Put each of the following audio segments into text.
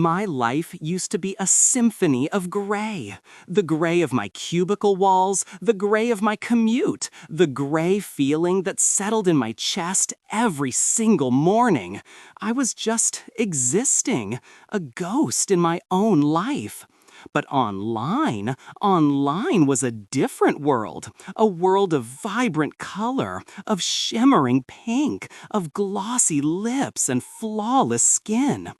My life used to be a symphony of gray. The gray of my cubicle walls, the gray of my commute, the gray feeling that settled in my chest every single morning. I was just existing, a ghost in my own life. But online was a different world, a world of vibrant color, of shimmering pink, of glossy lips and flawless skin.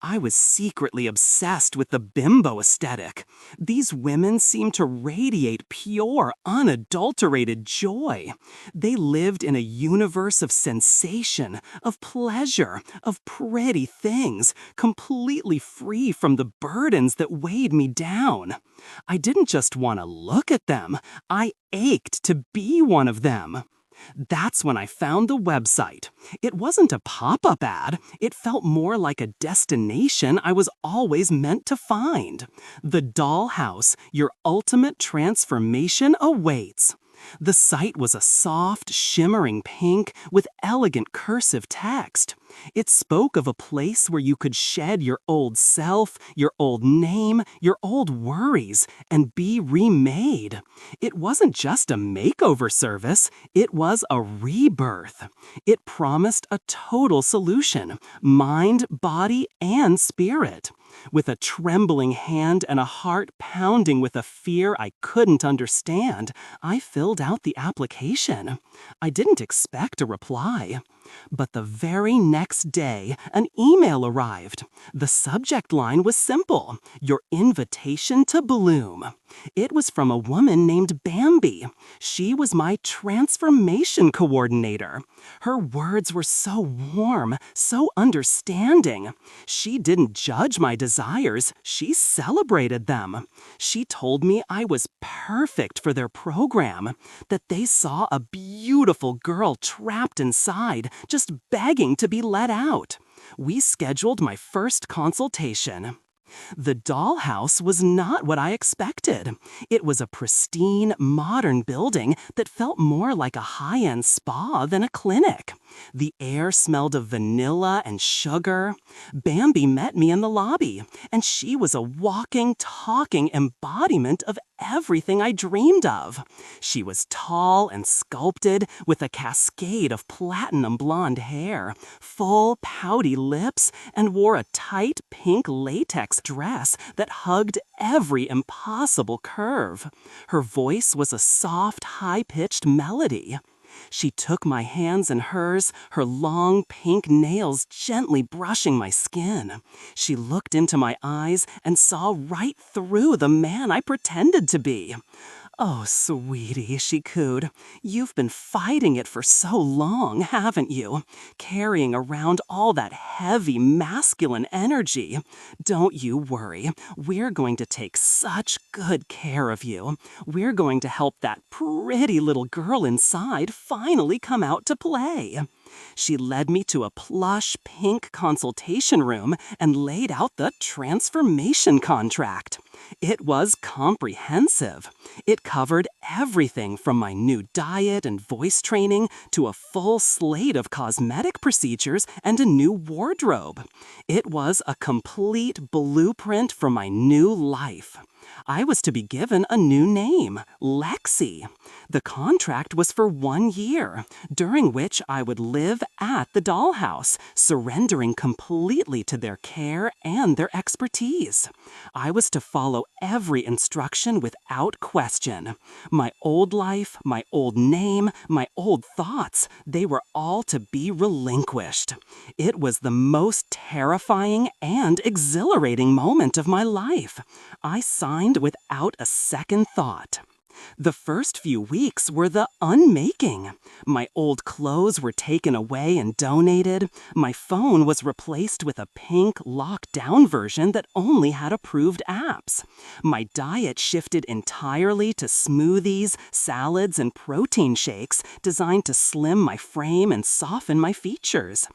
I was secretly obsessed with the Bimbo aesthetic. These women seemed to radiate pure, unadulterated joy. They lived in a universe of sensation, of pleasure, of pretty things, completely free from the burdens that weighed me down. I didn't just want to look at them, I ached to be one of them. That's when I found the website. It wasn't a pop-up ad. It felt more like a destination I was always meant to find. The Dollhouse, your ultimate transformation awaits. The site was a soft, shimmering pink with elegant cursive text. It spoke of a place where you could shed your old self, your old name, your old worries, and be remade. It wasn't just a makeover service, it was a rebirth. It promised a total solution, mind, body, and spirit. With a trembling hand and a heart pounding with a fear I couldn't understand, I filled out the application. I didn't expect a reply. But the very next day, an email arrived. The subject line was simple: your invitation to bloom. It was from a woman named Bambi. She was my transformation coordinator. Her words were so warm, so understanding. She didn't judge my desires, she celebrated them. She told me I was perfect for their program, that they saw a beautiful girl trapped inside, just begging to be let out. We scheduled my first consultation. The Dollhouse was not what I expected. It was a pristine, modern building that felt more like a high-end spa than a clinic. The air smelled of vanilla and sugar. Bambi met me in the lobby, and she was a walking, talking embodiment of everything I dreamed of. She was tall and sculpted, with a cascade of platinum blonde hair, full, pouty lips, and wore a tight pink latex dress that hugged every impossible curve. Her voice was a soft, high-pitched melody. She took my hands in hers, her long pink nails gently brushing my skin. She looked into my eyes and saw right through the man I pretended to be. "Oh, sweetie," she cooed, "you've been fighting it for so long, haven't you? Carrying around all that heavy masculine energy. Don't you worry. We're going to take such good care of you. We're going to help that pretty little girl inside finally come out to play." She led me to a plush pink consultation room and laid out the transformation contract. It was comprehensive. It covered everything from my new diet and voice training to a full slate of cosmetic procedures and a new wardrobe. It was a complete blueprint for my new life. I was to be given a new name, Lexi. The contract was for 1 year, during which I would live at the Dollhouse, surrendering completely to their care and their expertise. I was to follow every instruction without question. My old life, my old name, my old thoughts, they were all to be relinquished. It was the most terrifying and exhilarating moment of my life. I signed without a second thought. The first few weeks were the unmaking. My old clothes were taken away and donated. My phone was replaced with a pink locked-down version that only had approved apps. My diet shifted entirely to smoothies, salads, and protein shakes designed to slim my frame and soften my features.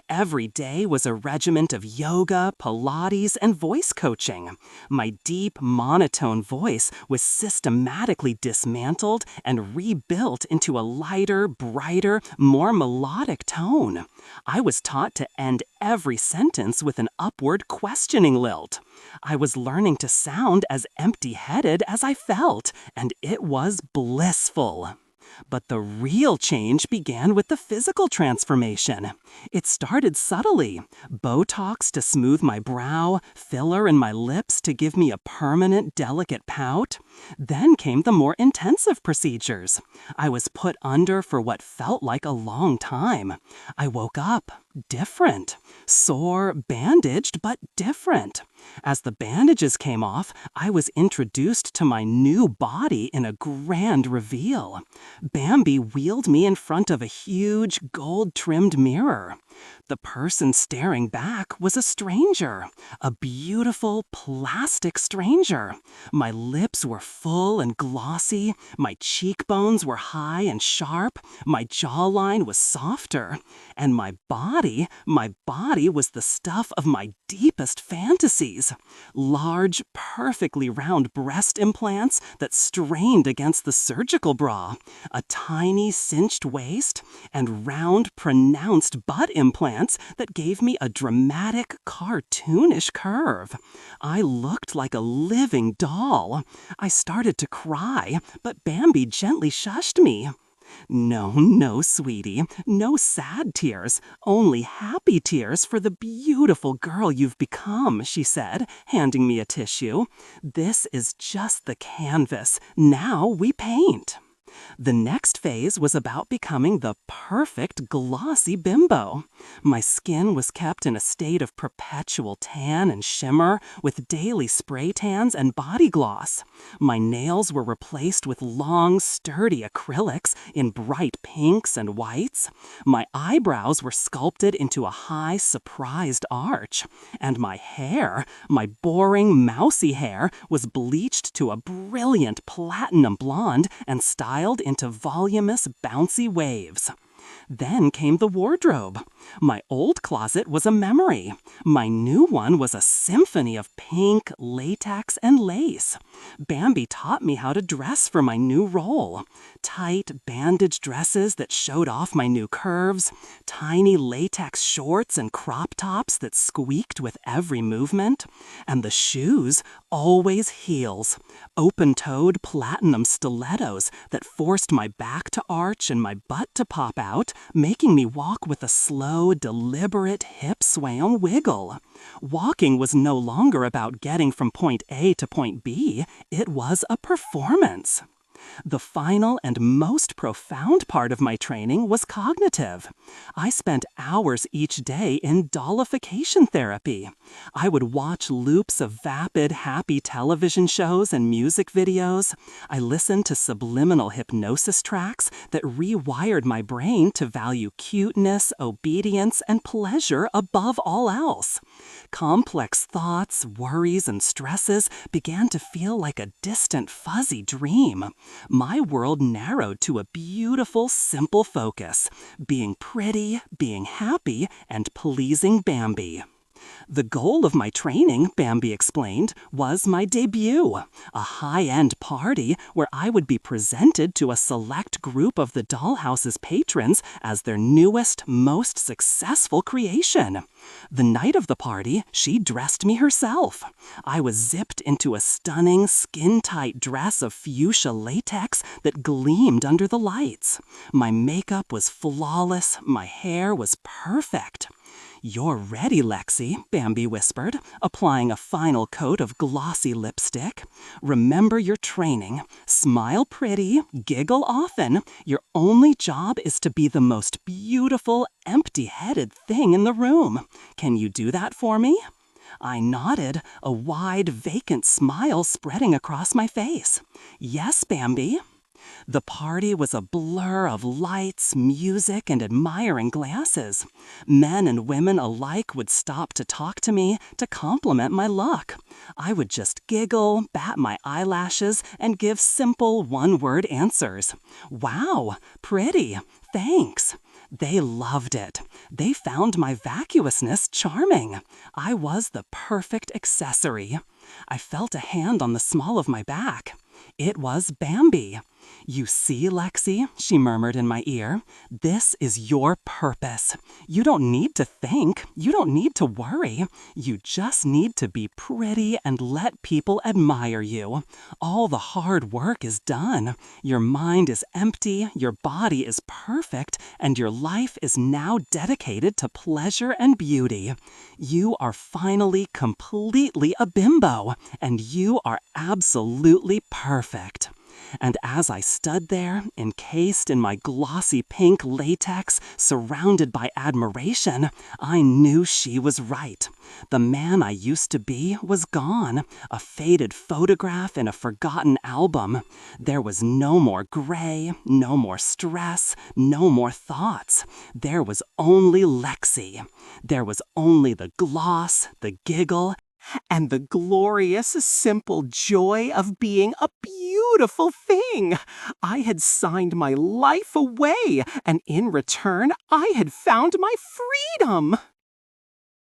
Every day was a regiment of yoga, Pilates, and voice coaching. My deep, monotone voice was systematically be dismantled and rebuilt into a lighter, brighter, more melodic tone. I was taught to end every sentence with an upward questioning lilt. I was learning to sound as empty-headed as I felt, and it was blissful. But the real change began with the physical transformation. It started subtly. Botox to smooth my brow, filler in my lips to give me a permanent, delicate pout. Then came the more intensive procedures. I was put under for what felt like a long time. I woke up different. Sore, bandaged, but different. As the bandages came off, I was introduced to my new body in a grand reveal. Bambi wheeled me in front of a huge, gold-trimmed mirror. The person staring back was a stranger, a beautiful, plastic stranger. My lips were full and glossy, my cheekbones were high and sharp, my jawline was softer, and my body was the stuff of my deepest fantasies. Large, perfectly round breast implants that strained against the surgical bra, a tiny cinched waist, and round, pronounced butt implants that gave me a dramatic, cartoonish curve. I looked like a living doll. I started to cry, but Bambi gently shushed me. No, sweetie, no sad tears, only happy tears for the beautiful girl you've become, she said, handing me a tissue. This is just the canvas. Now we paint. The next phase was about becoming the perfect glossy bimbo. My skin was kept in a state of perpetual tan and shimmer with daily spray tans and body gloss. My nails were replaced with long, sturdy acrylics in bright pinks and whites. My eyebrows were sculpted into a high, surprised arch. And my hair, my boring, mousy hair, was bleached to a brilliant platinum blonde and styled into voluminous, bouncy waves. Then came the wardrobe. My old closet was a memory. My new one was a symphony of pink, latex, and lace. Bambi taught me how to dress for my new role. Tight, bandage dresses that showed off my new curves, tiny latex shorts and crop tops that squeaked with every movement, and the shoes, always heels, open-toed platinum stilettos that forced my back to arch and my butt to pop out, making me walk with a slow, deliberate hip sway and wiggle. Walking was no longer about getting from point A to point B, it was a performance. The final and most profound part of my training was cognitive. I spent hours each day in dollification therapy. I would watch loops of vapid, happy television shows and music videos. I listened to subliminal hypnosis tracks that rewired my brain to value cuteness, obedience, and pleasure above all else. Complex thoughts, worries, and stresses began to feel like a distant, fuzzy dream. My world narrowed to a beautiful, simple focus: being pretty, being happy, and pleasing Bambi. The goal of my training, Bambi explained, was my debut, a high-end party where I would be presented to a select group of the Dollhouse's patrons as their newest, most successful creation. The night of the party, she dressed me herself. I was zipped into a stunning, skin-tight dress of fuchsia latex that gleamed under the lights. My makeup was flawless, my hair was perfect. "You're ready, Lexi," Bambi whispered, applying a final coat of glossy lipstick. "Remember your training. Smile pretty, giggle often. Your only job is to be the most beautiful, empty-headed thing in the room. Can you do that for me?" I nodded, a wide, vacant smile spreading across my face. "Yes, Bambi." The party was a blur of lights, music, and admiring glances. Men and women alike would stop to talk to me, to compliment my look. I would just giggle, bat my eyelashes, and give simple one-word answers. "Wow, pretty, thanks." They loved it. They found my vacuousness charming. I was the perfect accessory. I felt a hand on the small of my back. It was Bambi. "You see, Lexi," she murmured in my ear, "this is your purpose. You don't need to think. You don't need to worry. You just need to be pretty and let people admire you. All the hard work is done. Your mind is empty, your body is perfect, and your life is now dedicated to pleasure and beauty. You are finally completely a bimbo, and you are absolutely perfect." And as I stood there, encased in my glossy pink latex, surrounded by admiration, I knew she was right. The man I used to be was gone, a faded photograph in a forgotten album. There was no more gray, no more stress, no more thoughts. There was only Lexi. There was only the gloss, the giggle, and the glorious, simple joy of being a beautiful thing. I had signed my life away, and in return, I had found my freedom.